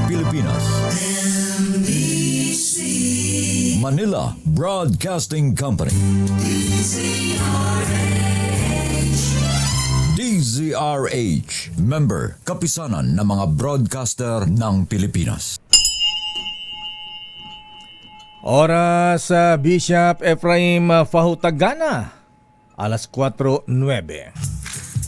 Pilipinas. Manila Broadcasting Company. DZRH, member, kapisanan ng mga broadcaster ng Pilipinas. Oras sa Bishop Ephraim Fahutagana, alas 4:09.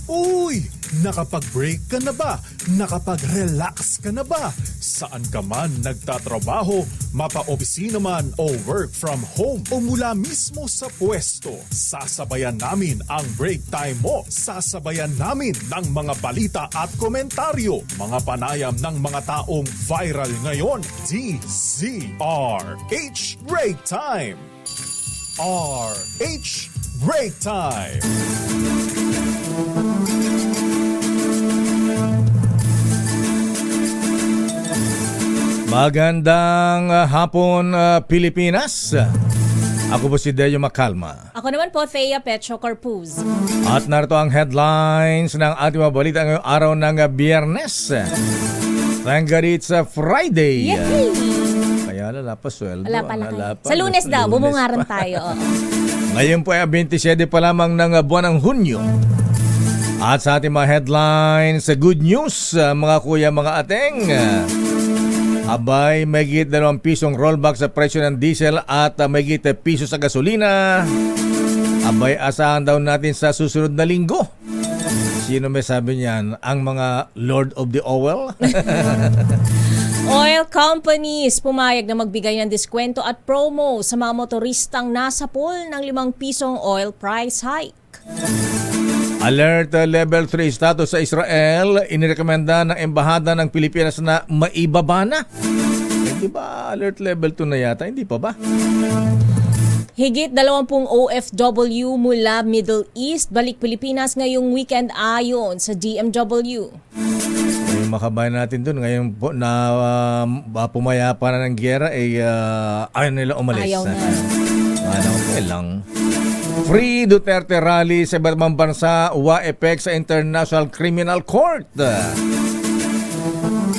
Uy! Nakapag-break ka na ba? Nakapag-relax ka na ba? Saan ka man nagtatrabaho, mapa-opisina man o work from home o mula mismo sa pwesto, sasabayan namin ang break time mo. Sasabayan namin ng mga balita at komentaryo, mga panayam ng mga taong viral ngayon. DZRH Break Time! RH Break Time! Magandang hapon, Pilipinas. Ako po si Deo Macalma. Ako naman po, Thea Petro Corpuz. At narito ang headlines ng ating mga balita ngayong araw ng Biyernes. Thank God it's Friday. Yay! Kaya lala pa sweldo. Wala pala kayo. Sa Lunes daw, bumungaran tayo. Ngayon po ay 27 pa lamang ng buwan ng Hunyo. At sa ating mga headlines, good news mga kuya, mga ateng. Abay, may higit 2 pisong rollback sa presyo ng diesel at may higit piso sa gasolina. Abay, asahan daw natin sa susunod na linggo. Sino may sabi niyan? Ang mga Lord of the Oil? Oil companies pumayag na magbigay ng diskwento at promo sa mga motoristang nasa pool ng 5 pisong oil price hike. Alert level 3 status sa Israel, inirekomenda ng Embahada ng Pilipinas na maibaba na. Di ba alert level 2 na yata? Hindi pa ba? Higit 20 OFW mula Middle East balik Pilipinas ngayong weekend ayon sa DMW. Yung makabayan natin dun, ngayon po na pumayapa na ng giyera, ayaw nila umalis. Ayaw na. Okay lang. Free Duterte rally sa iba't ibang bansa, wa-epek sa International Criminal Court.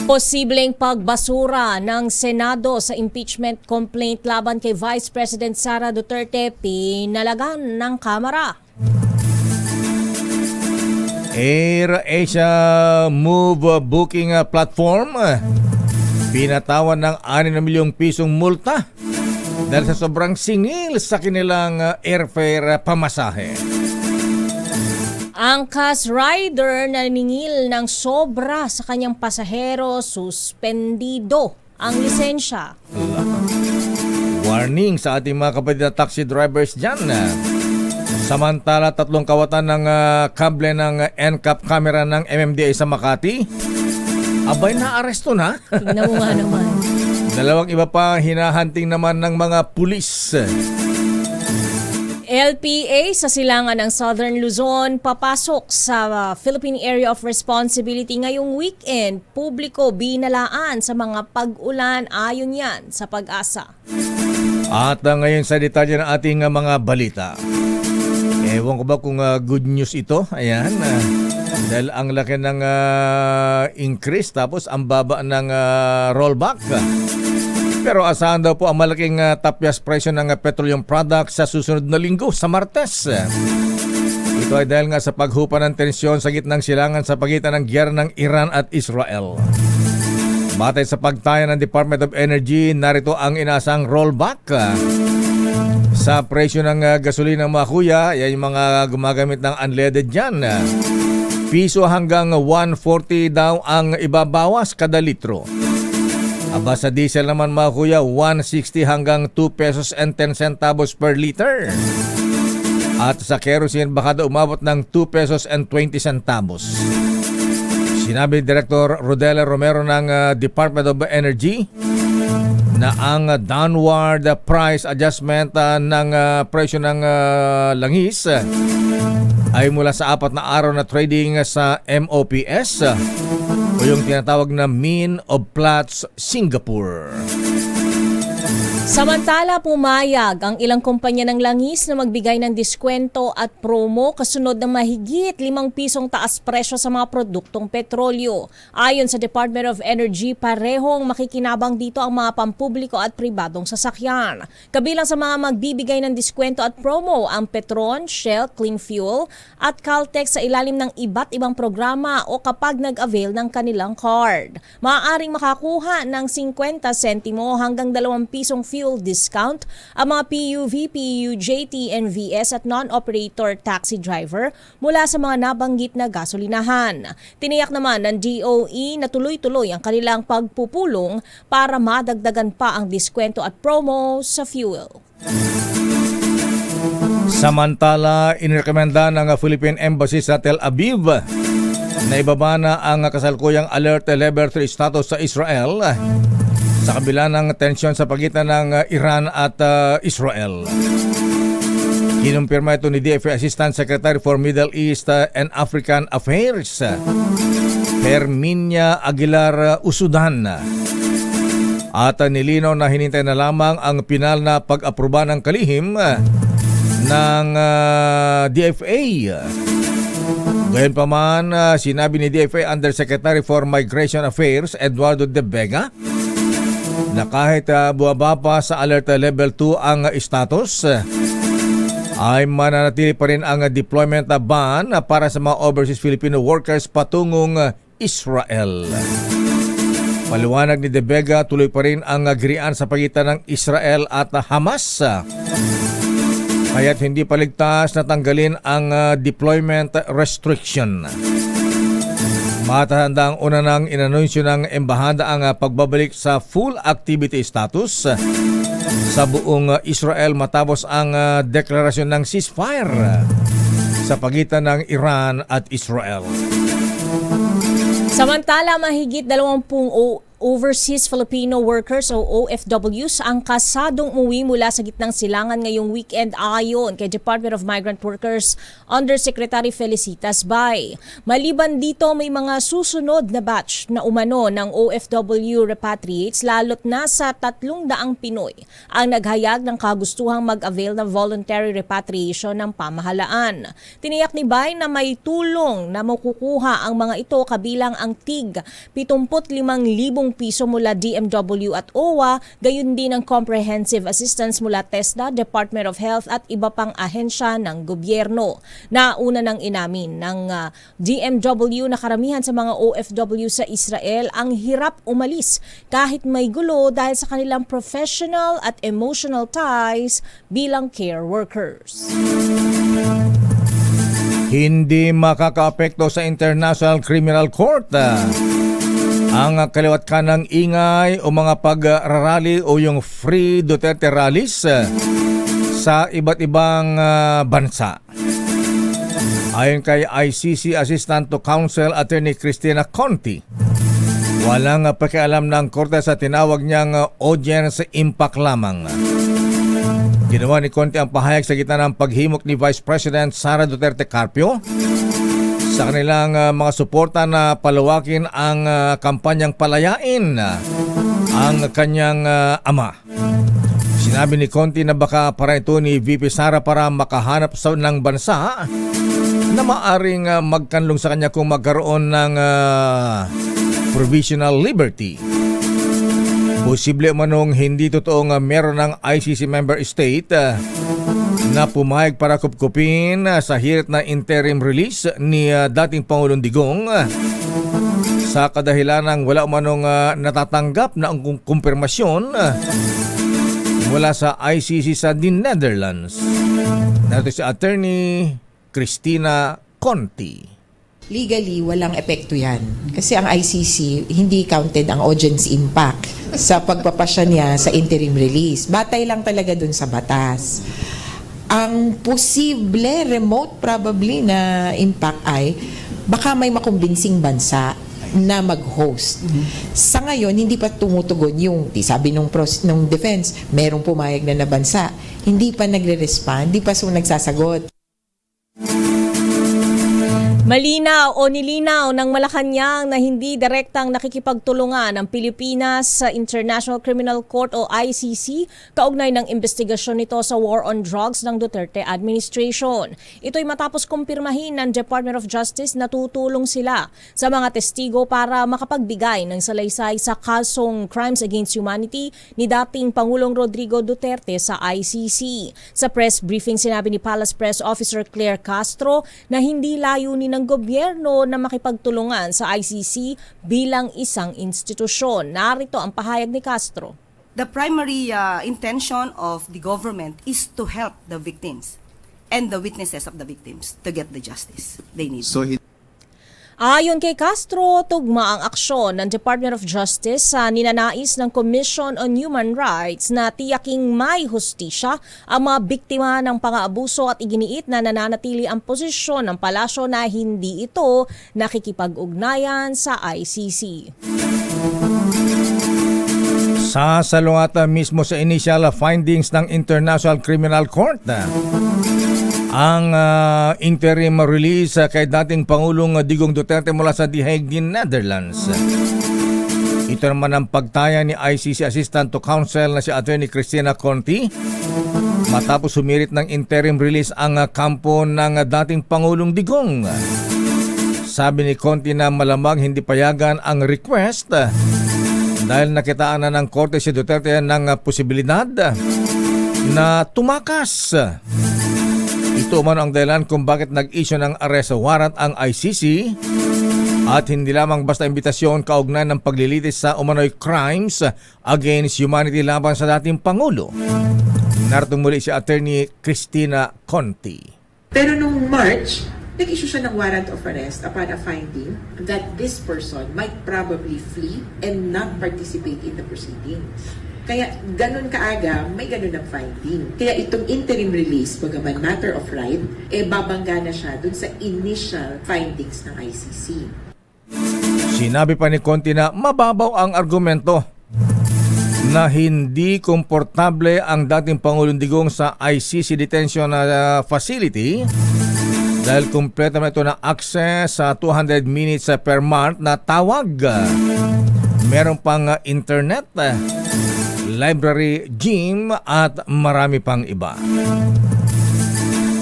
Posibleng pagbasura ng Senado sa impeachment complaint laban kay Vice President Sara Duterte, pinalagan ng Kamara. AirAsia Move Booking Platform, pinatawan ng 6 na milyong pisong multa dahil sa sobrang singil sa kanilang airfare pamasahe. Angkas rider na ningil ng sobra sa kanyang pasahero, suspendido ang lisensya. Warning sa ating mga kapatid na taxi drivers dyan. Samantala, 3 kawatan ng kable ng NCAP camera ng MMDA sa Makati, abay na aresto na. Tingnan mo nga naman. 2 iba pa hinahanting naman ng mga pulis. LPA sa silangan ng Southern Luzon papasok sa Philippine Area of Responsibility ngayong weekend. Publiko binalaan sa mga pag-ulan, ayon yan sa Pag-asa. At ngayon sa detalye ng ating mga balita. Ewan ko ba kung good news ito? Ayan. Dahil ang laki ng increase tapos ang baba ng rollback. Pero asahan daw po ang malaking tapyas presyo ng petroleum products sa susunod na linggo sa Martes. Ito ay dahil nga sa paghupa ng tensyon sa gitnang silangan sa pagitan ng giyera ng Iran at Israel. Batay sa pagtaya ng Department of Energy, narito ang inaasang rollback sa presyo ng gasolina mga kuya. Yan yung mga gumagamit ng unleaded dyan. Piso hanggang 140 daw ang ibabawas kada litro. Aba sa diesel naman mga kuya, 160 hanggang 2 pesos and 10 centavos per liter. At sa kerosene baka daw umabot ng 2 pesos and 20 centavos. Sinabi ni Director Rodela Romero ng Department of Energy na ang downward price adjustment ng presyo ng langis ay mula sa 4 na araw na trading sa MOPS o yung tinatawag na Mean of Platts Singapore. Samantala, pumayag ang ilang kumpanya ng langis na magbigay ng diskwento at promo kasunod ng mahigit 5 pisong taas presyo sa mga produktong petrolyo. Ayon sa Department of Energy, parehong makikinabang dito ang mga pampubliko at pribadong sasakyan. Kabilang sa mga magbibigay ng diskwento at promo ang Petron, Shell, Clean Fuel at Caltex sa ilalim ng iba't ibang programa o kapag nag-avail ng kanilang card. Maaaring makakuha ng 50 sentimo hanggang 2 pisong fuel discount ang mga PUV, PUJ, TNVS at non-operator taxi driver mula sa mga nabanggit na gasolinahan. Tiniyak naman ng DOE na tuloy-tuloy ang kanilang pagpupulong para madagdagan pa ang diskwento at promo sa fuel. Samantala, inirekomenda ng Philippine Embassy sa Tel Aviv na ibaba na ang kasalukuyang Alert Level 3 status sa Israel sa kabila ng tensyon sa pagitan ng Iran at Israel. Kinumpirma ito ni DFA Assistant Secretary for Middle East and African Affairs, Herminia Aguilar Usudan. At nilinaw na hinintay na lamang ang pinal na pag-aproba ng kalihim ng DFA. Gayunpaman, sinabi ni DFA Undersecretary for Migration Affairs Eduardo De Vega na kahit buwaba pa sa Alert Level 2 ang status, ay mananatili pa rin ang deployment ban para sa mga overseas Filipino workers patungong Israel. Paliwanag ni De Vega, tuloy pa rin ang agrian sa pagitan ng Israel at Hamas. Kaya't hindi paligtas na tanggalin ang deployment restriction. Matahandang una nang inanunsyo ng embahada ang pagbabalik sa full activity status sa buong Israel matapos ang deklarasyon ng ceasefire sa pagitan ng Iran at Israel. Samantala, mahigit 20 overseas Filipino workers o OFWs ang kasadong umuwi mula sa gitnang silangan ngayong weekend ayon kay Department of Migrant Workers Undersecretary Felicitas Bay. Maliban dito, may mga susunod na batch na umano ng OFW repatriates lalo't nasa 300 Pinoy ang naghayag ng kagustuhang mag-avail ng voluntary repatriation ng pamahalaan. Tiniyak ni Bay na may tulong na makukuha ang mga ito kabilang ang TIG 75,000 piso mula DMW at OWA, gayon din ang comprehensive assistance mula TESDA, Department of Health at iba pang ahensya ng gobyerno. Nauna nang inamin ng DMW na karamihan sa mga OFW sa Israel ang hirap umalis kahit may gulo dahil sa kanilang professional at emotional ties bilang care workers. Hindi makakaapekto sa International Criminal Court ang kaliwat kanang ingay o mga pagrarally o yung Free Duterte rallies sa iba't ibang bansa. Ayon kay ICC Assistant to Counsel Attorney Cristina Conti, walang pakialam ng korte sa tinawag niyang audience impact lamang. Ginawa ni Conti ang pahayag sa gitna ng paghimok ni Vice President Sara Duterte Carpio sa kanilang mga suporta na palawakin ang kampanyang palayain ang kanyang ama. Sinabi ni Conti na baka para ito ni VP Sara para makahanap sa ng bansa na maaring magkanlong sa kanya kung magkaroon ng provisional liberty. Posible manong hindi totoong meron ng ICC member state na pumayag para kupkupin sa hirit na interim release ni dating Pangulong Digong sa kadahilan ng wala umanong natatanggap na ang kumpirmasyon mula sa ICC sa The Netherlands. Narito si Attorney Cristina Conti. Legally, walang epekto yan. Kasi ang ICC, hindi counted ang audience impact sa pagpapasya niya sa interim release. Batay lang talaga dun sa batas. Ang posible, remote probably na impact ay baka may makumbinsing bansa na mag-host. Sa ngayon, hindi pa tumutugon yung, sabi nung defense, merong pumayag na bansa. Hindi pa nagre-respond, hindi pa nagsasagot. Malinaw o nilinaw ng Malacanang na hindi direktang nakikipagtulungan ang Pilipinas sa International Criminal Court o ICC kaugnay ng investigasyon nito sa war on drugs ng Duterte administration. Ito'y matapos kumpirmahin ng Department of Justice na tutulong sila sa mga testigo para makapagbigay ng salaysay sa kasong Crimes Against Humanity ni dating Pangulong Rodrigo Duterte sa ICC. Sa press briefing sinabi ni Palace Press Officer Claire Castro na hindi layunin ng gobyerno na makipagtulungan sa ICC bilang isang institusyon. Narito ang pahayag ni Castro. The primary intention of the government is to help the victims and the witnesses of the victims to get the justice they need. Ayon kay Castro, tugma ang aksyon ng Department of Justice sa ninanais ng Commission on Human Rights na tiyaking may hustisya ang mga biktima ng pang-aabuso at iginiit na nananatili ang posisyon ng palasyo na hindi ito nakikipag-ugnayan sa ICC. Sasalungatan mismo sa initial findings ng International Criminal Court ang interim release kay dating Pangulong Digong Duterte mula sa The Hague, Netherlands. Ito naman ang pagtaya ni ICC Assistant to Counsel na si Attorney Cristina Conti matapos humirit ng interim release ang kampo ng dating Pangulong Digong. Sabi ni Conti na malamang hindi payagan ang request dahil nakitaan na ng korte si Duterte ng posibilidad na tumakas. Ito man ang dahilan kung bakit nag-issue ng arrest warrant ang ICC at hindi lamang basta imbitasyon kaugnay ng paglilitis sa umano'y crimes against humanity laban sa dating Pangulo. Narito muli si Attorney Cristina Conti. Pero nung March, nag-issue siya ng warrant of arrest upon a finding that this person might probably flee and not participate in the proceedings. Kaya ganun kaaga, may ganun ang finding. Kaya itong interim release, bagaman matter of right, babangga na siya dun sa initial findings ng ICC. Sinabi pa ni Conti na mababaw ang argumento na hindi komportable ang dating Pangulong Digong sa ICC detention facility dahil kumpleto na ito na access sa 200 minutes per month na tawag. Meron pang internet, library, gym at marami pang iba.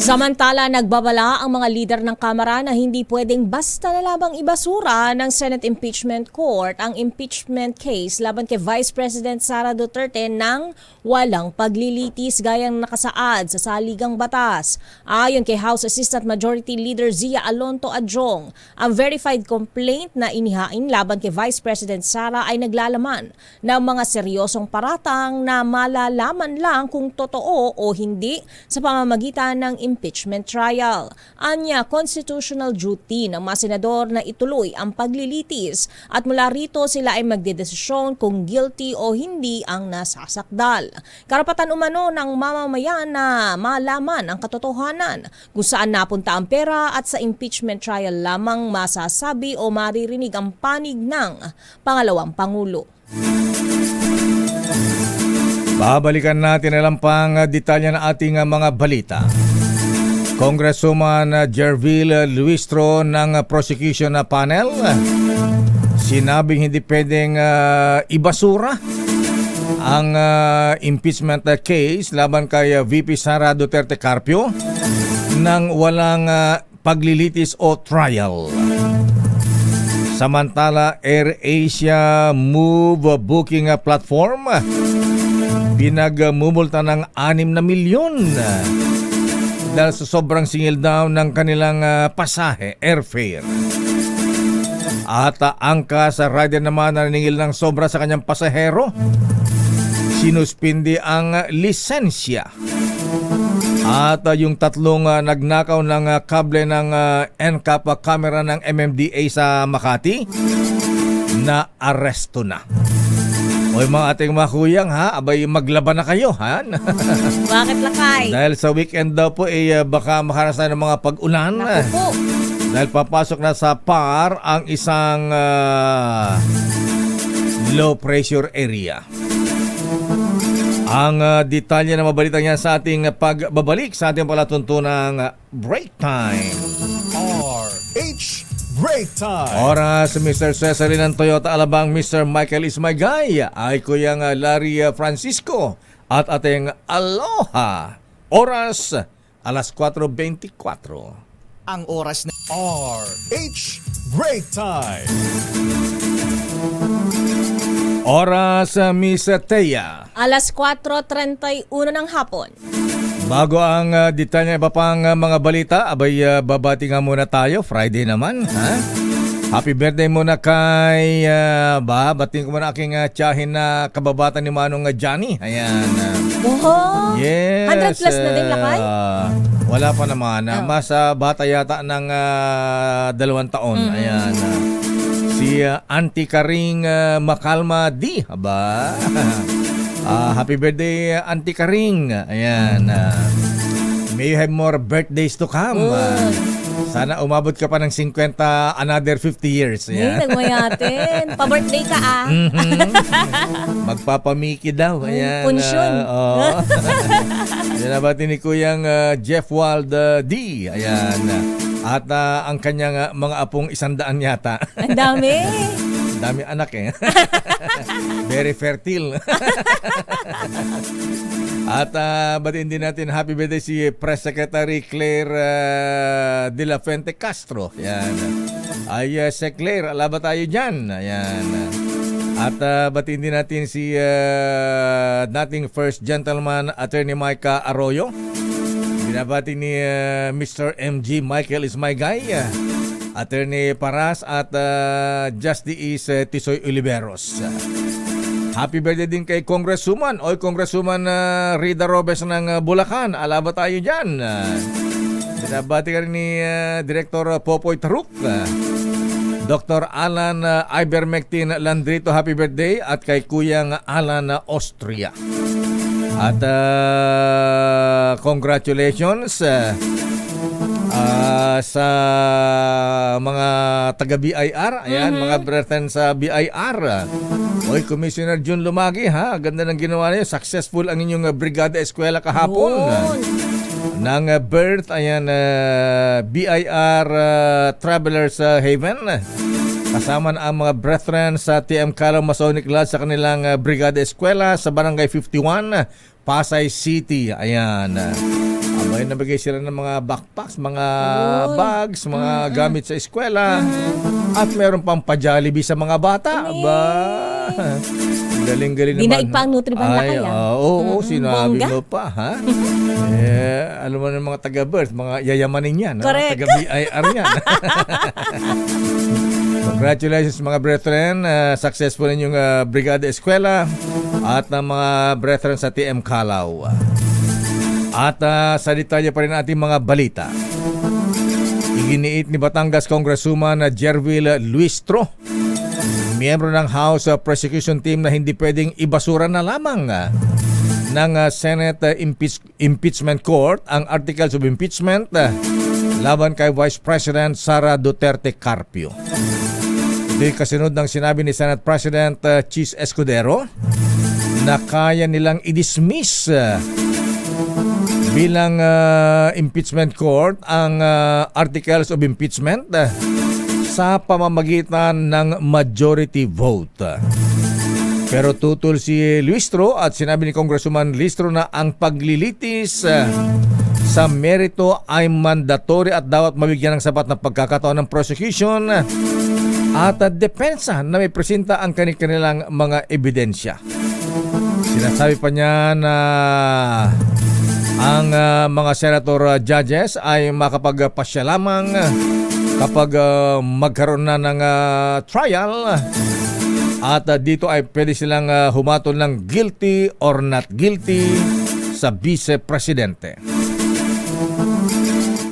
Samantala, nagbabala ang mga lider ng Kamara na hindi pwedeng basta na lamang ibasura ng Senate Impeachment Court ang impeachment case laban kay Vice President Sara Duterte nang walang paglilitis gayang nakasaad sa saligang batas. Ayon kay House Assistant Majority Leader Zia Alonto Adjong, ang verified complaint na inihain laban kay Vice President Sara ay naglalaman ng mga seryosong paratang na malalaman lang kung totoo o hindi sa pamamagitan ng impeachment trial. Anya, constitutional duty ng mga senador na ituloy ang paglilitis at mula rito sila ay magdedesisyon kung guilty o hindi ang nasasakdal. Karapatan umano ng mamamayan na malaman ang katotohanan kung saan napunta ang pera at sa impeachment trial lamang masasabi o maririnig ang panig ng pangalawang Pangulo. Babalikan natin na lang pang detalye ng ating mga balita. Congresswoman Jervil Luistro ng prosecution panel sinabing hindi pwedeng ibasura ang impeachment case laban kay VP Sara Duterte Carpio nang walang paglilitis o trial. Samantala, AirAsia Move Booking Platform pinagmumulta ng 6 na milyon dahil sa sobrang singil daw ng kanilang pasahe, airfare. At angka sa rider naman na naningil ng sobra sa kanyang pasahero, sinuspindi ang lisensya. At yung tatlong nagnakaw ng kable ng NCAP camera ng MMDA sa Makati na aresto na. Oy mga ating mga kuyang ha, abay maglaban na kayo ha. Bakit lakay? Dahil sa weekend daw po baka makaranas tayo ng mga pag-ulan. Naku po. Dahil papasok na sa PAR ang isang low pressure area. Ang detalye na mabalita niya sa ating pagbabalik sa ating palatuntunang break time. RH RH Break Time. Oras, Mr. Cesar ng Toyota Alabang, Mr. Michael is my guy. Ay kuyang Larry Francisco at ating Aloha. Oras, alas 4:24. Ang oras na RH Break Time. Oras, Miss Thea. Alas 4:31 ng hapon. Bago ang detalye iba pang mga balita, abay babati nga muna tayo. Friday naman, ha? Happy birthday muna kay, bating ko muna aking tiyahin na kababata ni Manong Johnny. Ayan. Boho! Yes. 100 plus na din, lakay? Wala pa naman. Mas bata yata ng 2 taon. Ayan. Si Auntie Karing Makalma D. Aba. Happy birthday, Auntie Karing. Ayan. May you have more birthdays to come. Sana umabot ka pa ng 50, another 50 years. Ay, Ayan. nagmayatin. Pa-birthday ka Magpapamiki daw. Ayan. Punsyon. Oo. Yan nabati ni Kuyang Jeff Wald D. Ayan. At ang kanyang mga apong 100 yata. Ang dami. Dami anak eh. Very fertile. At batiin din natin happy birthday si Press Secretary Claire de la Fuente Castro. Yan. Ay si Claire, alaba tayo dyan. Ayan. At batiin din natin si dating First Gentleman Attorney Micah Arroyo. Binabati ni Mr. MG Michael is my guy. Attorney Paras at Justice Tisoy Oliveros. Happy birthday din kay Congresswoman o Congresswoman Rida Robes ng Bulacan. Alaba tayo dyan. Binabati ka rin ni Director Popoy Taruk. Dr. Alan Ivermectin Landrito, happy birthday. At kay Kuyang Alan Austria. At congratulations sa mga taga-BIR. Ayan, mga brethren sa BIR. Oy, Commissioner Jun Lumagi, ha? Ganda ng ginawa niyo. Successful ang inyong Brigada Eskwela kahapon. Ng birth, ayan, BIR Travelers Haven. Kasama ang mga brethren sa TM Calaw Masonic Lodge sa kanilang Brigada Eskwela sa Barangay 51, Pasay City. Ayan. Abay, nabigay sila ng mga backpacks, mga bags, mga gamit sa eskwela. At meron pang pa-Jollibee sa mga bata. Aba, galing-galing naman. Di na ipang Nutriban na kaya. Oo, sinabi Bongga? mo pa, ha? Alam mo ng mga taga-birth, mga yayamanin yan. Correct. Taga-BIR yan. Congratulations mga brethren. Successful ninyong Brigada Eskwela at ng mga brethren sa TM Calaw. At sa detalye pa rin ating mga balita. Iginiit ni Batangas Congresswoman Jervil Luistro, miyembro ng House Prosecution Team, na hindi pwedeng ibasura na lamang ng Senate Impeachment Court ang Articles of Impeachment laban kay Vice President Sara Duterte Carpio. Ito'y kasunod ng sinabi ni Senate President Chis Escudero na kaya nilang i-dismiss bilang impeachment court ang articles of impeachment sa pamamagitan ng majority vote. Pero tutol si Luistro at sinabi ni Congresswoman Luistro na ang paglilitis sa merito ay mandatory at dapat mabigyan ng sapat na pagkakataon ng prosecution at depensa na may presenta ang kanilang mga ebidensya. Sinasabi pa niya na ang mga senator judges ay makapagpasya lamang kapag magkaroon na ng trial at dito ay pwede silang humatol ng guilty or not guilty sa vice-presidente.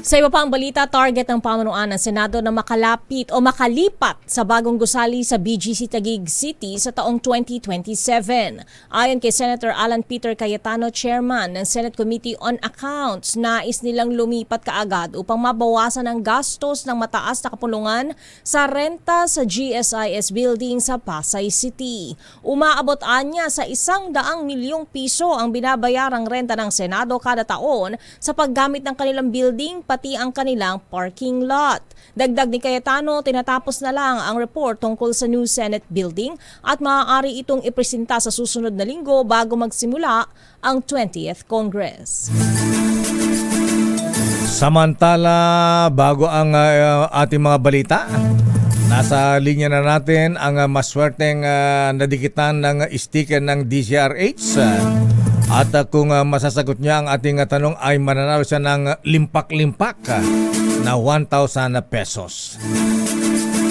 Sa iba pang balita, target ng pamunuan ng Senado na makalapit o makalipat sa bagong gusali sa BGC Taguig City sa taong 2027. Ayon kay Senator Alan Peter Cayetano, chairman ng Senate Committee on Accounts, nais nilang lumipat kaagad upang mabawasan ang gastos ng mataas na kapulungan sa renta sa GSIS building sa Pasay City. Umaabot anya sa 100 milyong piso ang binabayarang renta ng Senado kada taon sa paggamit ng kanilang building, pati pati ang kanilang parking lot. Dagdag ni Cayetano, tinatapos na lang ang report tungkol sa new Senate building at maaari itong ipresenta sa susunod na linggo bago magsimula ang 20th Congress. Samantala, bago ang ating mga balita, nasa linya na natin ang maswerteng nadikitan ng sticker ng DZRH. At kung masasagot niya ang ating tanong ay mananalo siya ng limpak-limpak na 1,000 pesos.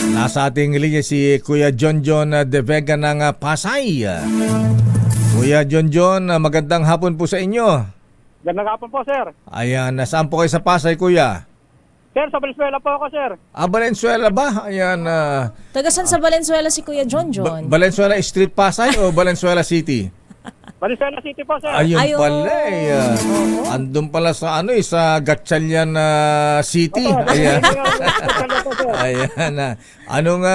Nasa ating linya si Kuya John De Vega ng Pasay. Kuya John, magandang hapon po sa inyo. Gandang hapon po, sir. Ayan, nasaan po kayo sa Pasay, Kuya? Sir, sa Valenzuela po ako, sir. Valenzuela ba? Ayan. Tagasan sa Valenzuela si Kuya John. Valenzuela Street, Pasay o Valenzuela City? Valenzuela City po, sir. Ayun Ayun. pala eh. Andun pala sa sa Gatchalian City. Ayan. Ayan. Anong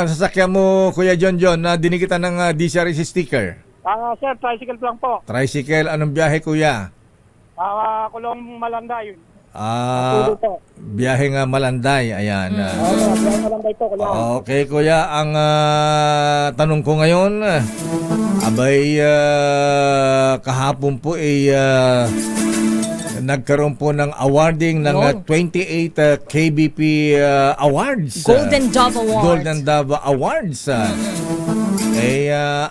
sasakyan mo, Kuya John, na dinikitan ng DCRC sticker? Sir, tricycle lang po. Tricycle, anong biyahe, Kuya? Kulong Malanday. Ah, Tulo po. biyahe nga Malanday. Ayan. Malanday po, kulong. Okay, Kuya, ang tanong ko ngayon, abay kahapon po nagkaroon po ng awarding ng 28 KBP Awards. Golden Dove Awards. Golden Dove Awards.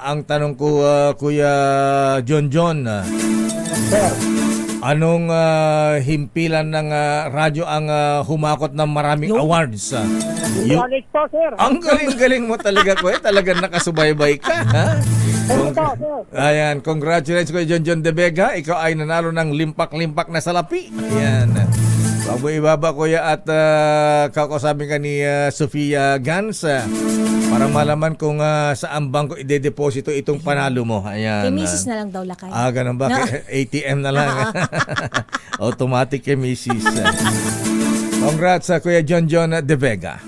Ang tanong ko, Kuya John, Sir, anong himpilan ng radyo ang humakot ng maraming awards? College po, sir. Ang galing-galing mo talaga, Kuya. Talagang nakasubaybay ka, ha? Ano po, sir? Ayan, congratulations Kuya John De Vega. Ikaw ay nanalo ng limpak-limpak na salapi. Ayan. Wag mo ibaba, Kuya, at kakausapin ka ni Sofia Gans para malaman kung saan bangko ide-deposito itong panalo mo. Ayan. Kay Mrs. na lang daw lakay. Ganun ba? ATM na lang. Automatic kay Mrs. Congrats sa Kuya John De Vega.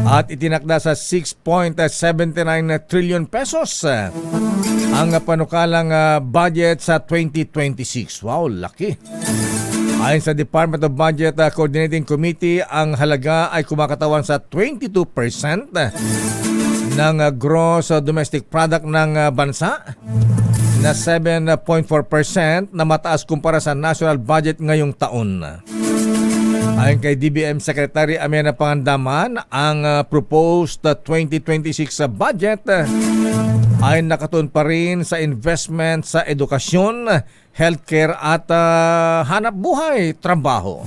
At itinakda sa 6.79 trillion pesos ang panukalang budget sa 2026. Wow, laki. Ayon sa Department of Budget Coordinating Committee, ang halaga ay kumakatawan sa 22% ng gross domestic product ng bansa na 7.4% na mataas kumpara sa national budget ngayong taon. Ayon kay DBM Secretary Amiana Pangandaman, ang proposed 2026 budget ay nakatuon pa rin sa investment sa edukasyon, healthcare at hanap buhay, trabaho.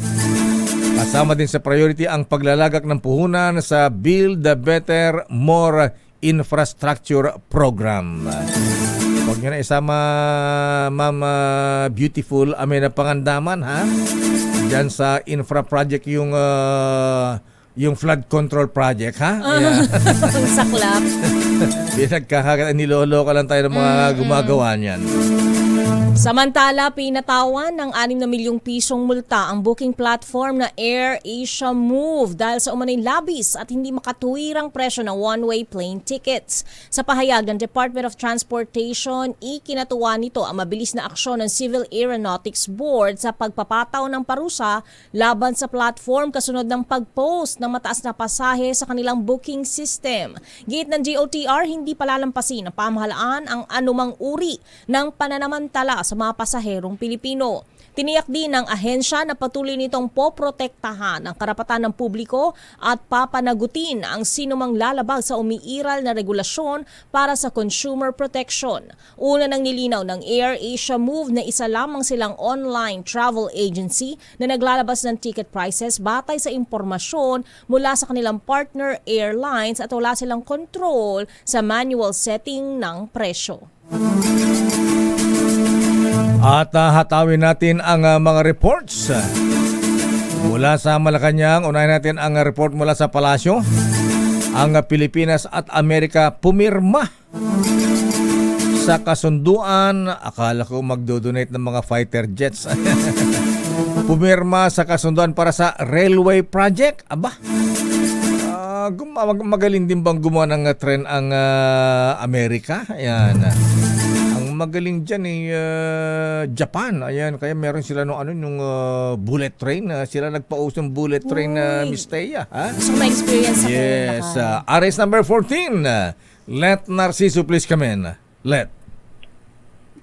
Kasama din sa priority ang paglalagak ng puhunan sa Build a Better, More Infrastructure Program. Huwag nyo na isama, Ma'am Beautiful Amiana Pangandaman, ha? Diyan sa infra project yung flood control project, ha? Yeah. Ang saklap. Pinagkakagat, niloloko lang tayo ng mga gumagawa niyan. Samantala, pinatawan ng 6 na milyong pisong multa ang booking platform na Air Asia Move dahil sa umano'y labis at hindi makatuwirang presyo ng one-way plane tickets. Sa pahayag ng Department of Transportation, ikinatuwa nito ang mabilis na aksyon ng Civil Aeronautics Board sa pagpapataw ng parusa laban sa platform kasunod ng pag-post ng mataas na pasahe sa kanilang booking system. Gate ng DOTR, hindi palalampasin ng pamahalaan ang anumang uri ng pananamantala sa mga pasaherong Pilipino. Tiniyak din ng ahensya na patuloy nitong poprotektahan ang karapatan ng publiko at papanagutin ang sinumang lalabag sa umiiral na regulasyon para sa consumer protection. Una nang nilinaw ng Air Asia Move na isa lamang silang online travel agency na naglalabas ng ticket prices batay sa impormasyon mula sa kanilang partner airlines at wala silang control sa manual setting ng presyo. At hatawin natin ang mga reports mula sa Malacanang. Unahin natin ang report mula sa Palasyo. Ang Pilipinas at Amerika pumirma sa kasunduan. Akala ko magdodonate ng mga fighter jets. Pumirma sa kasunduan para sa railway project. Aba, magaling din bang gumawa ng tren ang Amerika? Ayan. magaling diyan Japan. Ayan, kaya meron sila nung bullet train. Sila nagpa-uso ng bullet train na Miss Thea, ha? Gusto ko ma-experience ako. Yes. Lakay. Artist number 14. Let Narciso please come in. Let.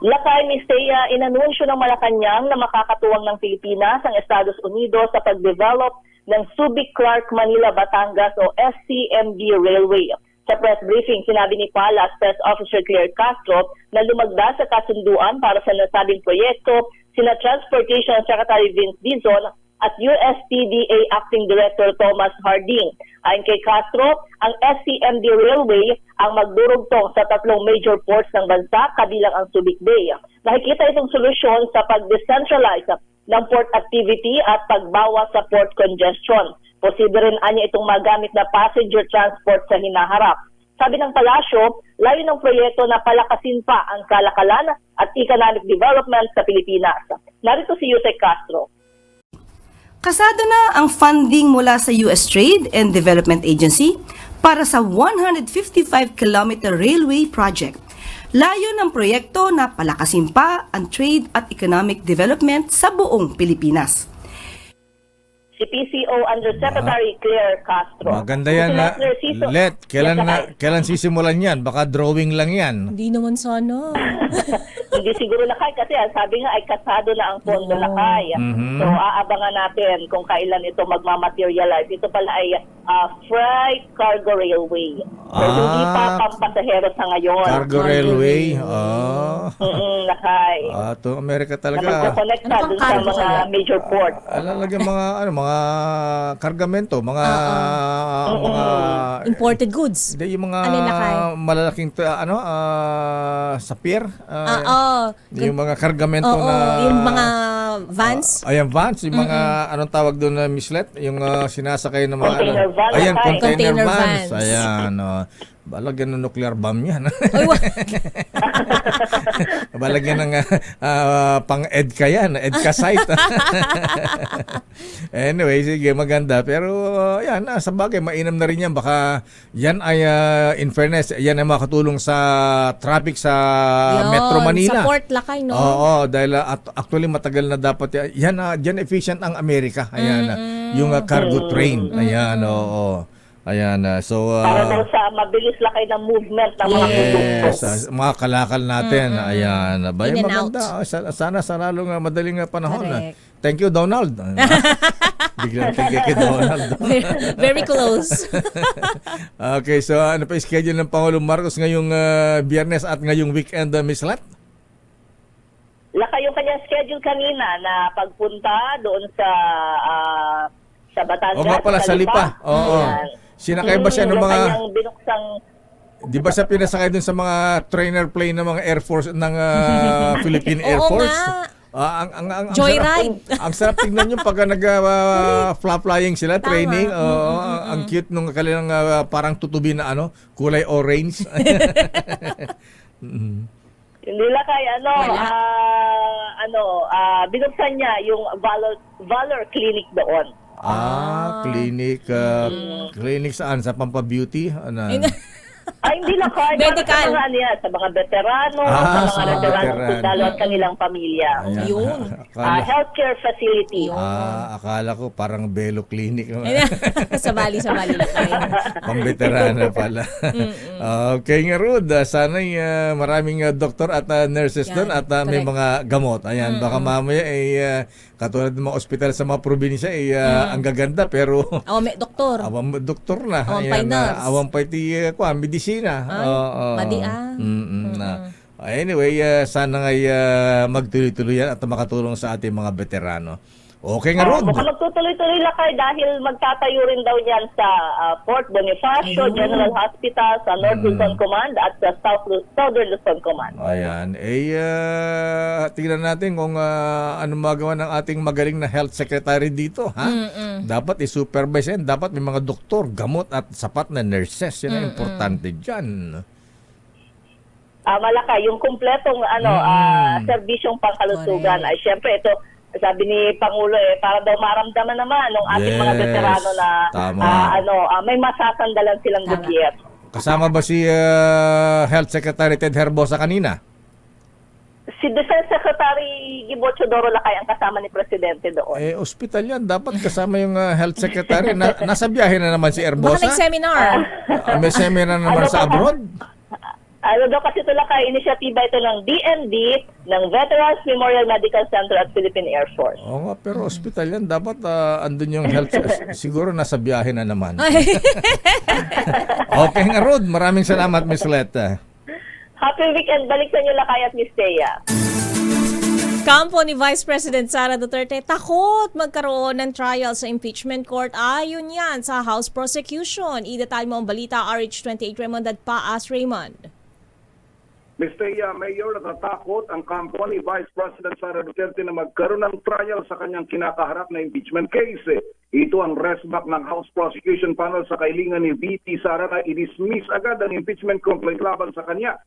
Lakay, Miss Thea, inanunsyo ng Malacanang na makakatuwang ng Pilipinas ang Estados Unidos sa pag-develop ng Subic-Clark-Manila-Batangas o SCMD Railway. Sa press briefing, sinabi ni Palace Press Officer Claire Castro na lumagda sa kasunduan para sa nasabing proyekto sina Transportation Secretary Vince Dizon at USTDA Acting Director Thomas Harding. Ayon kay Castro, ang SCMD Railway ang magdurugtong sa 3 major ports ng bansa kabilang ang Subic Bay. Nakikita itong solusyon sa pag-decentralize ng port activity at pagbawas sa port congestion. Posible rin anya itong magamit na passenger transport sa hinaharap. Sabi ng palasyo, layo ng proyekto na palakasin pa ang kalakalan at economic development sa Pilipinas. Narito si Yusek Castro. Kasado na ang funding mula sa US Trade and Development Agency para sa 155-kilometer railway project. Layo ng proyekto na palakasin pa ang trade at economic development sa buong Pilipinas. Si PCO Undersecretary Claire Castro. Maganda yan na. Let, kailan sisimulan yan? Baka drawing lang yan. Hindi naman sana. Hindi siguro Lakay kasi sabi nga ay kasado na ang pondo Lakay. So aabangan natin kung kailan ito magmamaterialize. Ito pala ay freight cargo railway. So hindi pa pampasahero sa ngayon. Cargo railway. Lakay. Ito Amerika Na talaga. magkokonekta dun sa mga major port. Alalagyan mga kargamento, mga Imported goods. hindi, yung mga Alin na kayo? malalaking sa pier. Yung mga kargamento Oo, na yung mga vans. ayan, vans, yung mga anong tawag doon na Mislet, yung sinasakay ng mga Container van, ayan, Lakay. container Container vans. vans. Ayan, balagyan ng nuclear bomb yan. Oy, Balagyan ng pang-EDCA yan, EDCA site. Anyway, sige, maganda. Pero yan, sa bagay, mainam na rin yan. Baka yan ay, in fairness, yan ay makatulong sa traffic sa yun, Metro Manila. Sa Port Lakay, no? Oo, dahil actually matagal na dapat yan. Yan efficient ang Amerika. Ayan, yung cargo train. Ayan, oo. Ayan, so Para daw sa mabilis Lakay ng movement ng mga produkto. yes, mga kalakal natin. Ayan, In bay and maganda. Sana sa lalong madaling panahon. Correct. Thank you, Donald. Biglang thank you kay Donald. Very close. Okay, so ano pa schedule ng Pangulong Marcos ngayong Biyernes at ngayong weekend, Miss Lat? Lakay yung kanyang schedule kanina na pagpunta doon sa Batangas. O nga pala, sa Lipa. Oo. Ayan. Sinakay ba siya ng Yung mga... kanyang binuksang Di ba siya pinasakay dun sa mga trainer plane ng mga Air Force, ng Philippine Air Oo Force? nga. Ang Joyride. Ang sarap tignan yung pag flying sila, Tama. training. Ang cute nung kanilang parang tutubi na kulay orange. hindi Lakay, binuksan niya yung Valor Clinic doon. Clinic saan? Sa Pampabeauty? Ano? Ay, hindi Lakay. Medical. Sa mga veterano, sa mga sa mga veterano veterano. sundalo at kanilang pamilya. Ayan. Yun. Healthcare facility. Akala ko parang Belo Clinic. Sabali Lakay. Pambeterana pala. Okay nga, Rod. Sana'y maraming doktor at nurses Yan, doon at may correct. mga gamot. Ayan, baka mamaya katulad ng mga ospital sa mga probinsya ang gaganda pero May doktor. awang doktor na. Awang pay nurse. Awang pay medisina. Anyway, sana ngay magtuloy-tuloy yan at makatulong sa ating mga veterano. Okay nga, Rod. Mukhang magtutuloy-tuloy Lakay dahil magtatayo rin daw yan sa Fort Bonifacio General Hospital, sa North Luzon Command at sa Southern Luzon Command. Ayan. Tingnan natin kung ano magawa ng ating magaling na health secretary dito. Dapat i-supervise yan. Dapat may mga doktor, gamot at sapat na nurses. Yan ang importante dyan. Malakay, yung kumpletong serbisyong pangkalusugan ay syempre ito, sabi ni Pangulo para daw maramdaman naman ng ating mga Yes, veterano na tama. may masasandalan silang gobyerno. Kasama ba si Health Secretary Ted Herbosa kanina? Si Defense Secretary Gibo Chodoro Lakay ang kasama ni Presidente doon. Ospital yan. Dapat kasama yung health secretary. Nasa biyahe na naman si Baka Herbosa. nag-seminar. May seminar naman sa abroad. Ano daw kasi ito Lakay, inisyatiba ito ng DND, ng Veterans Memorial Medical Center at Philippine Air Force. Oo nga, pero ospital yan. Dapat andun yung health. Siguro nasa biyahe na naman. Okay nga, Rod. Maraming salamat, Miss Letta. Happy weekend. Balik sa inyo Lakay at Miss Thea. Kampo ni Vice President Sara Duterte takot magkaroon ng trial sa impeachment court. Ayon yan sa House Prosecution. Idetalye mo ang balita, RH28 Raymond at Paas Raymond. Mr. Mayor, natatakot ang kampo ni Vice President Sara Duterte na magkaroon ng trial sa kanyang kinakaharap na impeachment case. Ito ang resback ng House Prosecution Panel sa kailingan ni VP Sara na i-dismiss agad ang impeachment complaint laban sa kanya.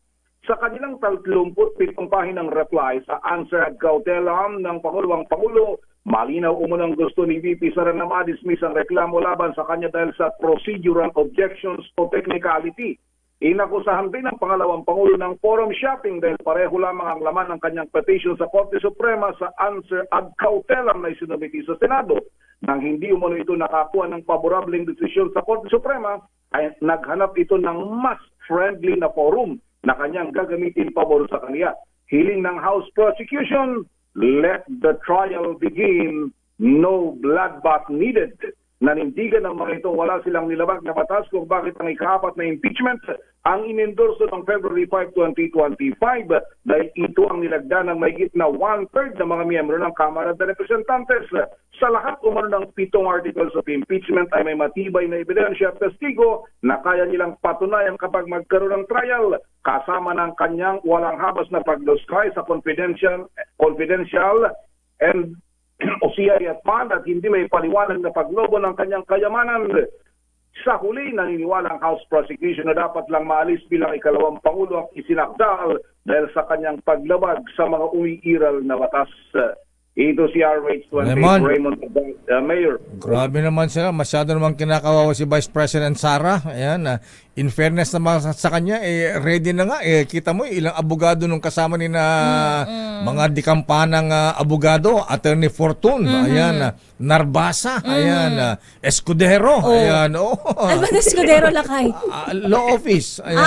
Sa kanilang 37 pahinang reply sa answer at kautelam ng Pangulo, malinaw umunang gusto ni VP Sara na ma-dismiss ang reklamo laban sa kanya dahil sa procedural objections o technicality. Inakusahan din ng pangalawang Pangulo ng forum shopping dahil pareho lamang ang laman ng kanyang petition sa Korte Suprema sa answer ad cautelam na isinumiti sa Senado. Nang hindi umano ito nakakuha ng paborableng desisyon sa Korte Suprema, ay naghanap ito ng mas friendly na forum na kanyang gagamitin pabor sa kanya. Hiling ng House Prosecution, let the trial begin, no bloodbath needed. Nanindigan ng mga ito, wala silang nilabag na batas kung bakit ang ikaapat na impeachment ang inendorso ng February 5, 2025 dahil ito ang nilagda ng mahigit na 1/3 ng mga miyembro ng Kamara de Representantes. Sa lahat umano ng 7 articles of impeachment ay may matibay na ebidensya at testigo na kaya nilang patunayan kapag magkaroon ng trial kasama ng kanyang walang habas na pagluskay sa confidential and o siya at man at hindi may paliwanag na paglobo ng kanyang kayamanan. Sa huli, naniniwala ang House Prosecution na dapat lang maalis bilang ikalawang Pangulo ang isinakdal dahil sa kanyang paglabag sa mga umiiral na batas. Ito si RH28 Raymond, Mayor. Grabe naman sila. Masyado naman kinakawawa si Vice President Sara. Ayan, in fairness naman sa kanya, ready na nga. Kita mo, ilang abogado nung kasama ni na mga dikampanang abogado, Attorney Fortune, ayan, Narbasa, ayan, Escudero, ayan, Ano ba Escudero Lakay? Law Office, ayan,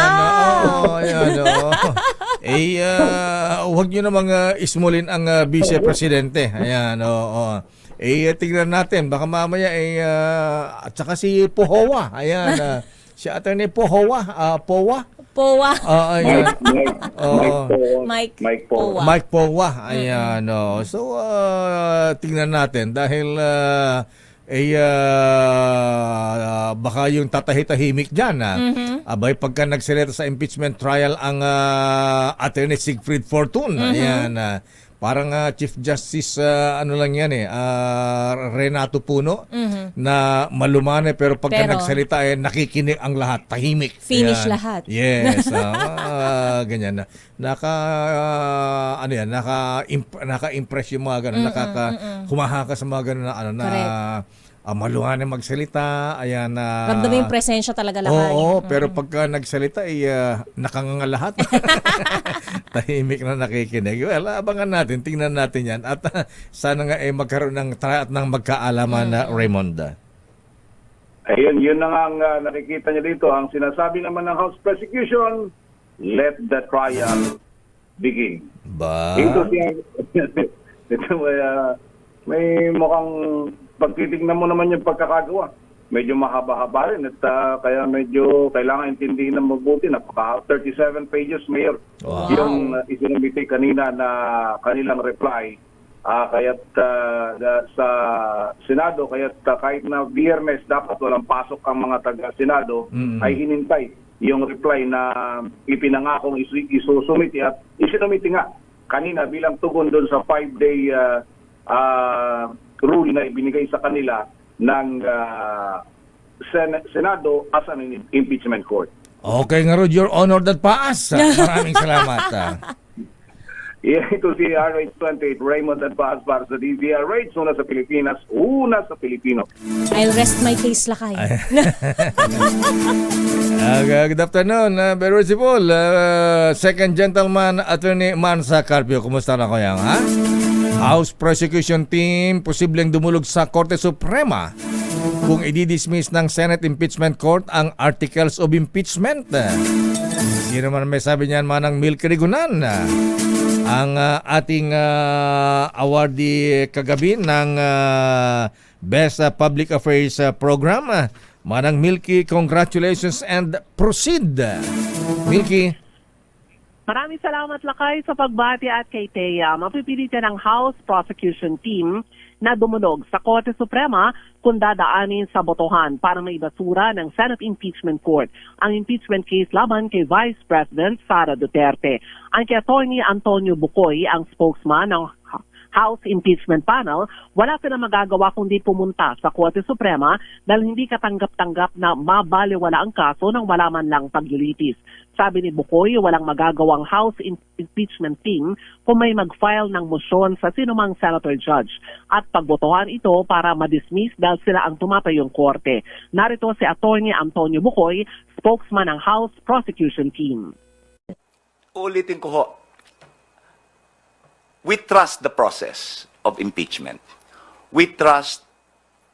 ayan, huwag nyo namang ismulin ang Vice Presidente. Ayan, tignan natin, baka mamaya at saka si Pohowa, ayan, si Attorney Pohowa, Powa. Ayan. Mike Powa. Mike Powa, ayan, so tingnan natin dahil baka yung tatahitahimik dyan abay pagka nagsalita sa impeachment trial ang Attorney Siegfried Fortune, ayan, parang Chief Justice ano lang yan Renato Puno na malumane pero pagka nagsalita nakikinig ang lahat, tahimik. Finish ayan. Lahat. Yes, ganyan na. Naka-impress yung mga ganun, humahaka sa mga ganun na maluhanin magsalita, ayan na. Ramdam yung presensya talaga Lakay. Oo, pero pagka nagsalita nakanganga lahat. Tahimik na nakikinig. Well, abangan natin, tingnan natin yan. At sana nga magkaroon ng trial at ng magkaalaman na Raymond. Ayun, yun na nga ang nakikita niyo dito. Ang sinasabi naman ng House Prosecution, let the trial begin. Ba? Ito may mukhang pagtitignan mo naman yung pagkakagawa. Medyo mahaba-haba rin at kaya medyo kailangan intindihin ng mabuti. Napaka 37 pages, Mayor. Wow. Yung isinumiti kanina na kanilang reply. Kaya't sa Senado, kaya't kahit na Biyernes dapat walang pasok ang mga taga-Senado, ay hinintay yung reply na ipinangakong isusumiti at isinumiti nga kanina bilang tugon doon sa 5-day rule na ibinigay sa kanila ng Senado as an impeachment court. Okay nga Rod, your honor that paas. Maraming salamat. Ito si RH28 Raymond Advaz para sa DZRH, una sa Pilipinas, una sa Pilipino. I'll rest my case, Lakay. Good afternoon, very merciful. Second gentleman, Attorney Mansa Carpio. Kumusta na ko yan, ha? House Prosecution Team, posibleng dumulog sa Korte Suprema kung i-dismiss ng Senate Impeachment Court ang Articles of Impeachment. Sino man may sabi niyan, Manang Milky Rigunan, ang ating awardee kagabi ng Best Public Affairs Program. Manang Milky, congratulations and proceed. Milky. Maraming salamat, Lakay, sa pagbati at kay Thea. Mapipilitan ng House Prosecution Team na dumulog sa Korte Suprema kung dadaanin sa botohan para maibasura ng Senate Impeachment Court ang impeachment case laban kay Vice President Sara Duterte. Ang kay Attorney Antonio Bucoy, ang spokesman ng House Impeachment Panel, wala silang magagawa kundi pumunta sa Korte Suprema dahil hindi katanggap-tanggap na mabaliwala ang kaso ng wala man lang paglilitis. Sabi ni Bucoy, walang magagawang House Impeachment Team kung may mag-file ng motion sa sinumang senator judge at pagbotohan ito para ma-dismiss dahil sila ang tumatayong korte. Narito si Attorney Antonio Bucoy, spokesman ng House Prosecution Team. Ulitin ko ho, we trust the process of impeachment. We trust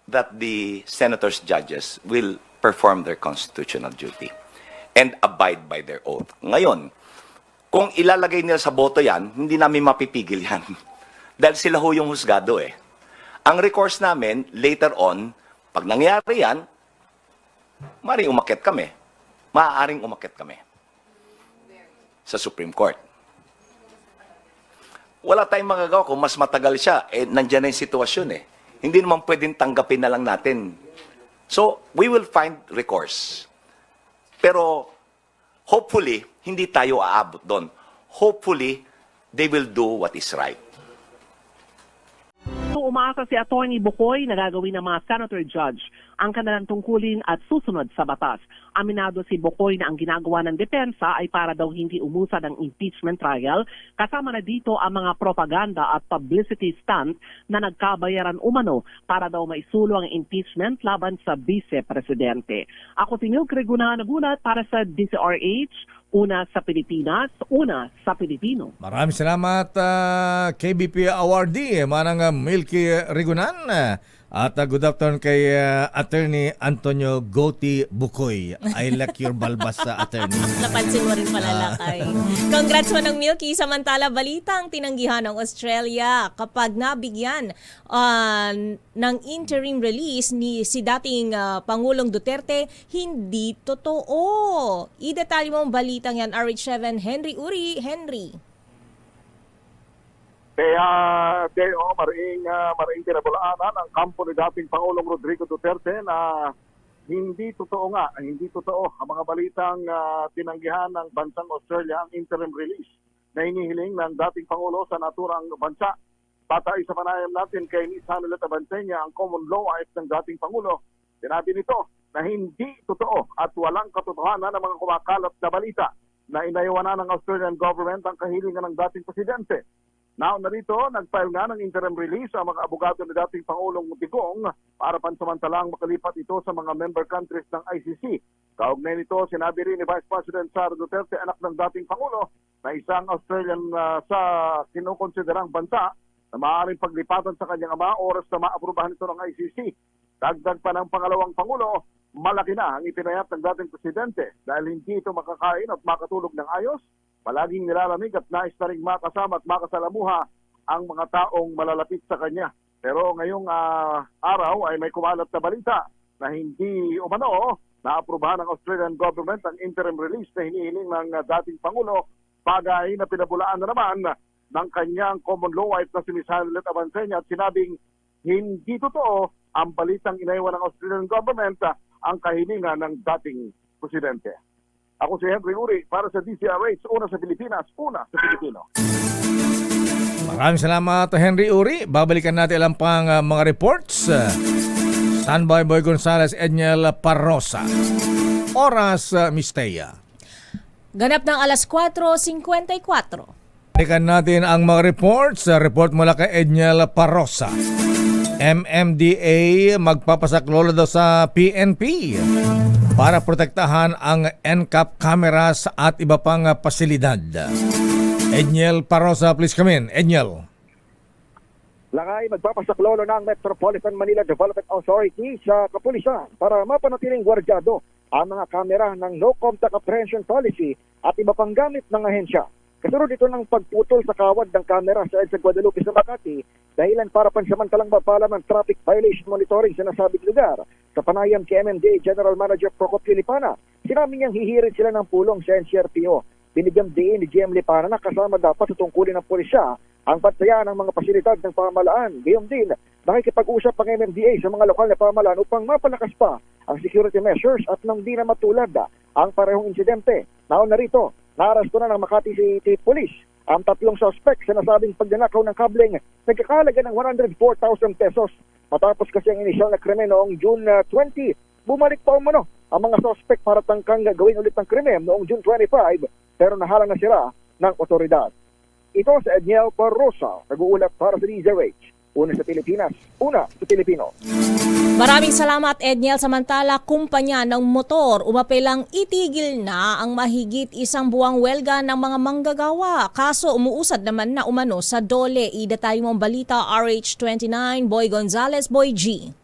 that the senators' judges will perform their constitutional duty and abide by their oath. Ngayon, kung ilalagay nila sa boto yan, hindi namin mapipigil yan. Dahil sila ho yung husgado eh. Ang recourse namin, later on, pag nangyari yan, maaaring umakyat kami. Maaaring umakyat kami sa Supreme Court. Wala tayong magagawa kung mas matagal siya. Nandiyan na yung sitwasyon eh. Hindi naman pwedeng tanggapin na lang natin. So, we will find recourse. Pero, hopefully, hindi tayo aabot doon. Hopefully, they will do what is right. So, umaasa si Attorney Bucoy na gagawin ng mga senator judge ang kanilang tungkulin at susunod sa batas. Aminado si Bucoy na ang ginagawa ng depensa ay para daw hindi umusad ang impeachment trial, kasama na dito ang mga propaganda at publicity stunt na nagkabayaran umano para daw maisulo ang impeachment laban sa vice-presidente. Ako si Milky Rigunan, nagulat para sa DZRH, una sa Pilipinas, una sa Pilipino. Maraming salamat, KBP awardee, Manang Milky Rigunan. At good afternoon kay Attorney Antonio Goti Bucoy. I like your balbas, attorney. Napansin mo rin pala, Lakay. Congrats mo ng Milky. Samantala, balitang tinanggihan ng Australia kapag nabigyan ng interim release ni si dating Pangulong Duterte, hindi totoo. I-detalye mo ang balitang yan, RH7 Henry Uri. Henry. Kaya maring kinabulaanan ang kampo ni dating Pangulong Rodrigo Duterte na hindi totoo ang mga balitang tinanggihan ng bansang Australia ang interim release na hinihiling ng dating Pangulo sa naturang bansa. Patay sa panayam natin kay Ms. Hanelet Abansenya, ang common law wife ng dating Pangulo, sinabi nito na hindi totoo at walang katotohanan ng mga kumakalat na balita na inaiwanan ng Australian government ang kahilingan ng dating presidente. Now, narito, nag-file nga ng interim release ang mga abogado ni dating Pangulong Digong para pansamantalang makalipat ito sa mga member countries ng ICC. Kaugnay nito, sinabi rin ni Vice President Sara Duterte, anak ng dating Pangulo, na isang Australian sa kinukonsiderang bansa na maaaring paglipatan sa kanyang ama oras na maaprubahan ito ng ICC. Dagdag pa ng pangalawang Pangulo, malaki na ang ipinayat ng dating Presidente dahil hindi ito makakain at makatulog ng ayos. Palaging nilalamig at nais na rin makasama at makasalamuha ang mga taong malalapit sa kanya. Pero ngayong araw ay may kumalat na balita na hindi umano naaprubahan ng Australian government ang interim release na hinihiling ng dating Pangulo, bagay na pinabulaan na naman ng kanyang common law wife na si Ms. Hanelet Abansenya at sinabing hindi totoo ang balitang inaiwan ng Australian government ang kahilingan ng dating presidente. Ako si Henry Uri para sa DZRH, una sa Pilipinas, una sa Pilipino. Maraming salamat, Henry Uri. Babalikan natin alam pang mga reports. Standby Boy Gonzales, Edniel Parrosa. Oras, Miss Thea. Ganap ng alas 4:54. Balikan natin ang mga reports. Report mula kay Edniel Parosa. MMDA magpapasaklolo daw sa PNP para protektahan ang NCAP cameras at iba pang pasilidad. Edniel Parosa, please come in. Edniel. Lakay, magpapasaklolo ng Metropolitan Manila Development Authority sa kapulisan para mapanatiling gwardyado ang mga kamera ng no contact apprehension policy at iba pang gamit ng ahensya. Kasunod ito ng pagputol sa kawad ng kamera sa EDSA Guadalupe sa Makati dahilan para pansamantalang mapala ng traffic violation monitoring sa nasabing lugar. Sa panayam kay MMDA General Manager Procopio Lipana, sinabi niyang hihirit sila ng pulong sa NCRPO. Binigyang diin ni GM Lipana na kasama dapat sa tungkulin ng pulisya ang pagtaya ng mga pasilidad ng pamahalaan. Gayon din, nakikipag-usap ang MMDA sa mga lokal na pamahalaan upang mapalakas pa ang security measures at nang di na matulad ang parehong insidente. Naon na rito, naaresto na ng Makati City Police ang 3 suspect sa nasabing pagnanakaw ng kableng nagkakahalaga ng 104,000 pesos. Matapos kasi ang inisyal na krimen noong June 20, bumalik pa umano ang mga suspect para tangkang gawin ulit ng krimen noong June 25 pero nahalang na sila ng otoridad. Ito sa Edniel Parosa, nag-uulat para sa DZRH. Una sa Pilipinas, una sa Pilipino. Maraming salamat, Edniel. Samantala, kumpanya ng motor umapelang itigil na ang mahigit 1 buwang welga ng mga manggagawa. Kaso umuusad naman na umano sa DOLE. Ida tayo mong balita, RH29, Boy Gonzales, Boy G.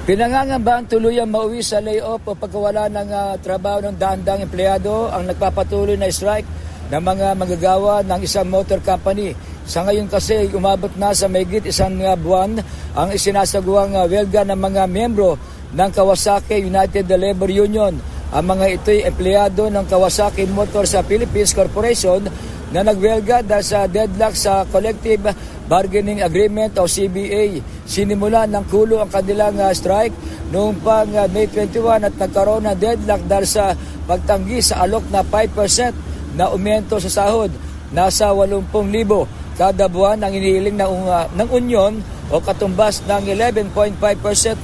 Pinangangambahan tuluyang mauwi sa layoff o pagkawala ng trabaho ng daang-daang empleyado ang nagpapatuloy na strike ng mga manggagawa ng isang motor company. Sa ngayon kasi umabot na sa mahigit 1 buwan ang isinasagawa welga ng mga miyembro ng Kawasaki United Labor Union. Ang mga ito'y empleyado ng Kawasaki Motors Philippines Corporation na nagwelga dahil sa deadlock sa Collective Bargaining Agreement o CBA. Sinimula ng kulo ang kanilang strike noong pang May 21 at nagkaroon ng deadlock dahil sa pagtanggi sa alok na 5% na aumento sa sahod. Nasa 80,000 kada buwan ang inihiling ng union o katumbas ng 11.5%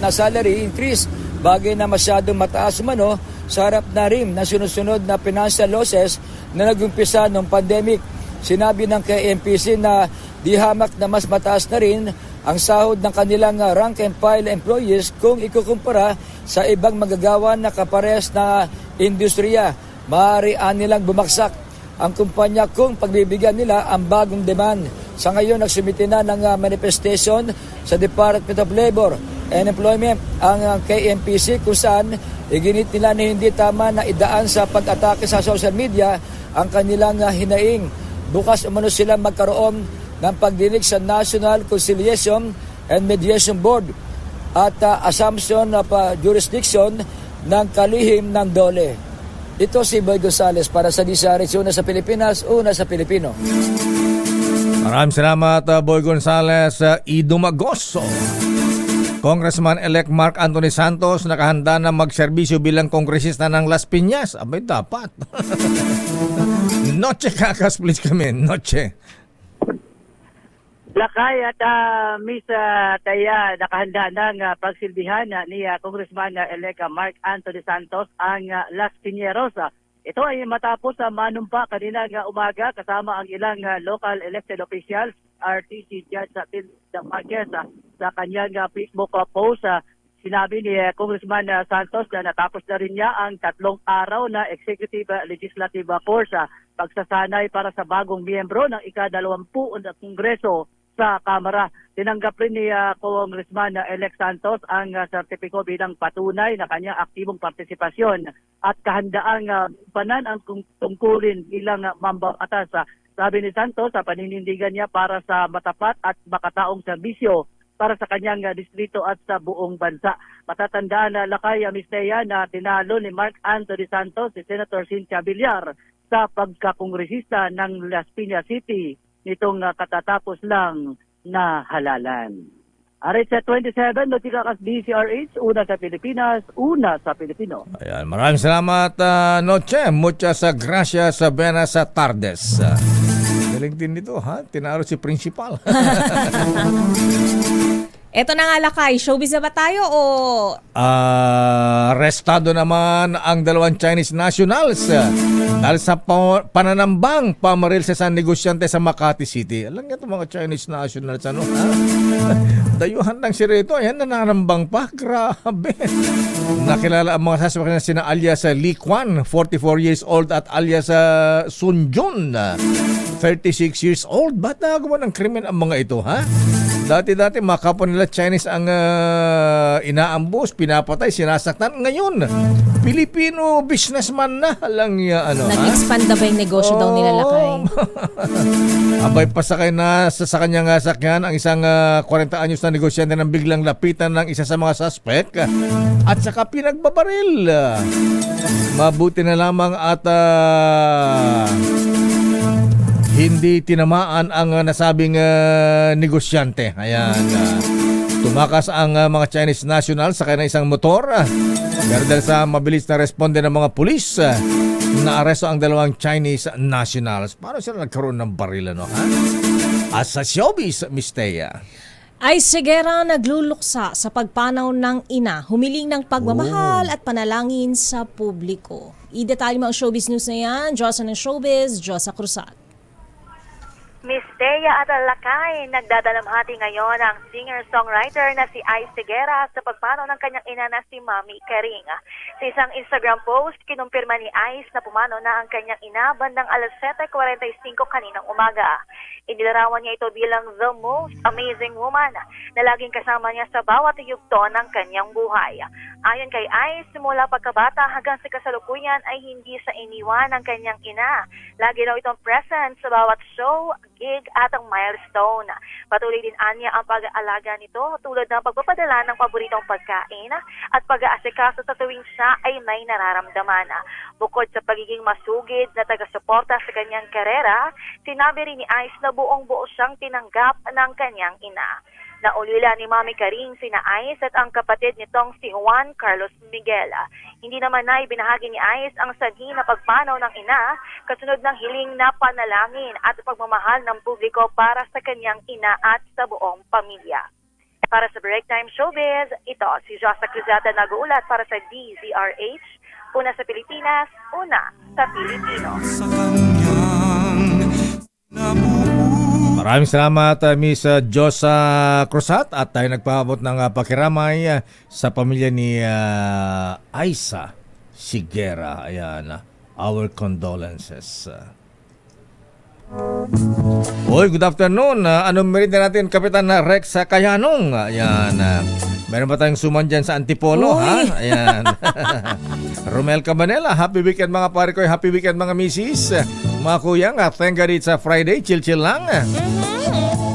na salary increase, bagay na masyadong mataas umano sa harap na rin na sunod-sunod na financial losses na nagumpisa noong pandemic. Sinabi ng KMPC na di hamak na mas mataas na rin ang sahod ng kanilang rank and file employees kung ikukumpara sa ibang magagawa na kaparehas na industriya. Maaari nilang bumaksak ang kumpanya kung pagbibigyan nila ang bagong demand. Sa ngayon, nagsumite na ng manifestation sa Department of Labor and Employment ang KMPC kung saan iginit nila na hindi tama na idaan sa pag-atake sa social media ang kanilang hinaing. Bukas umano sila magkaroon ng pagdinig sa National Conciliation and Mediation Board at assumption of jurisdiction ng kalihim ng DOLE. Ito si Boy Gonzales para sa DZRH, una sa Pilipinas, una sa Pilipino. Maraming salamat, Boy Gonzales. Idumagoso. Congressman-elect Mark Anthony Santos nakahanda na magserbisyo bilang kongresista ng Las Piñas. Abay, dapat. Noche Kakas, please come in. Noche. Lakay at Miss Taya, nakahanda ng pagsilbihan ni Congressman-elect Mark Anthony Santos ang Las Piñeros. Ito ay matapos manumpa kanina umaga kasama ang ilang local elected officials, RTC Judge Marquez sa kanyang Facebook post. Sinabi ni Congressman Santos na natapos na rin niya ang 3 araw na Executive Legislative Course, pagsasanay para sa bagong miyembro ng ika-20 na Kongreso sa Kamara. Tinanggap rin ni Congressman-elect Santos ang sertipiko bilang patunay na kanyang aktibong partisipasyon at kahandaang banan ang tungkulin bilang mambabatas. Sabi ni Santos, sa paninindigan niya para sa matapat at makataong serbisyo para sa kanyang distrito at sa buong bansa. Matatandaan na Lakay Amisteya na tinalo ni Mark Anthony Santos si Senator Cynthia Villar sa pagkakongresista ng Las Piñas City nitong katatapos lang na halalan. RH 27, Notika Kas DZRH, una sa Pilipinas, una sa Pilipino. Ayan, maraming salamat, Noche. Muchas gracias, buenas tardes. Galing din dito, ha? Tinaro si Principal. Eto na nga Lakay, showbiz na ba tayo o... Arestado naman ang 2 Chinese nationals Dahil sa pananambang pamaril sa isang negosyante sa Makati City. Alam niyo ito mga Chinese nationals, ano? Ha? Dayuhan ng sirito, ayan, nananambang pa. Grabe. Nakilala ang mga suspect na sina alias Lee Kwan, 44 years old, at alias Sun Jun, 36 years old. Ba't nagawa ng krimen ang mga ito, ha? Dati-dati mga kapwa nila Chinese ang inaambus, pinapatay, sinasaktan. Ngayon, Pilipino businessman na lang niya, ano, Nag-expand na ba yung negosyo daw nila, Lakay? Abay, pasakay na sa kanyang sakyan ang isang 40 anyos na negosyante nang biglang lapitan ng isa sa mga suspect at saka pinagbabaril. Mabuti na lamang at hindi tinamaan ang nasabing negosyante. Ayan. Tumakas ang mga Chinese national sa kanilang isang motor. Pero dahil sa mabilis na responde ng mga pulis, naaresto ang dalawang Chinese nationals. Paano sila nagkaroon ng baril, ano? Ha? At sa showbiz, Miss Thea. Ay Segera nagluluksa sa pagpanaw ng ina, humiling ng pagmamahal at panalangin sa publiko. I-detalye mo ang showbiz news na yan. Diyosa ng showbiz, Diyosa Cruzat. Miss Thea at Lakay, nagdadalamhati ngayon ang singer-songwriter na si Ice Segera sa pagpanaw ng kanyang ina na si Mami Karing. Sa isang Instagram post, kinumpirma ni Ice na pumanaw na ang kanyang ina bandang alas 7:45 kaninang umaga. Inilarawan niya ito bilang the most amazing woman na laging kasama niya sa bawat yugto ng kanyang buhay. Ayon kay Ice, simula pagkabata hanggang sa kasalukuyan ay hindi sa iniwan ng kanyang ina. Lagi raw itong present sa bawat show, gig at ang milestone. Patuloy din anya ang pag-aalaga nito tulad ng pagpapadala ng paboritong pagkain at pag-aasikaso sa tuwing siya ay may nararamdaman. Bukod sa pagiging masugid na taga-suporta sa kanyang karera, sinabi rin ni Ice na buong-buo siyang tinanggap ng kanyang ina. Naulila ni Mami Karing sina Ice at ang kapatid nitong si Juan Carlos Miguel. Hindi naman na ibinahagi ni Ice ang sanhi na pagpanaw ng ina kasunod ng hiling na panalangin at pagmamahal ng publiko para sa kanyang ina at sa buong pamilya. Para sa Break Time Showbiz, ito si Josa Cruzata nag-uulat para sa DZRH. Una sa Pilipinas, una sa Pilipino. Maraming salamat, Miss Josa Cruzat, at tayo nagpaabot ng pakiramay sa pamilya ni Aisa Segera. Ayan, our condolences. Oy, good afternoon. Anong merienda natin, Kapitan Rex Kayanong? Ayan, meron ba tayong suman dyan sa Antipolo? Ha? Ayan. Romel Cabanela, happy weekend mga pare ko. Happy weekend mga misis. Mga kuyang, thank God it's a Friday. Chill-chill lang.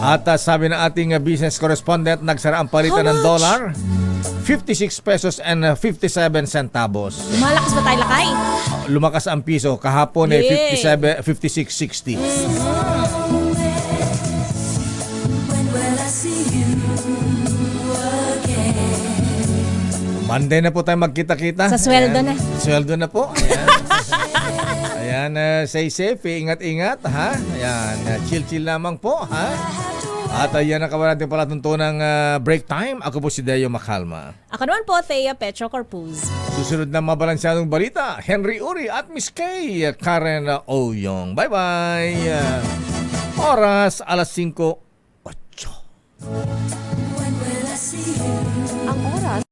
At sabi ng ating business correspondent, nagsara ang palitan ng dollar. 56 pesos and 57 centavos. Malakas ba tayo, Lakay? Lumakas ang piso. Kahapon 56.60. Monday na po tayo magkita-kita. Sa sweldo na. Sweldo na po. Ayan. Ayan, stay safe. Ingat-ingat, ha? Ayan, chill-chill lamang po, ha? At yan ang kawan natin pala tuntunang break time. Ako po si Deo Macalma. Ako naman po, Thea Petro Corpuz. Susunod na mabalansyadong balita, Henry Uri at Miss Kay Karen Oyong. Bye-bye! Oras, alas 5:08. Ang oras?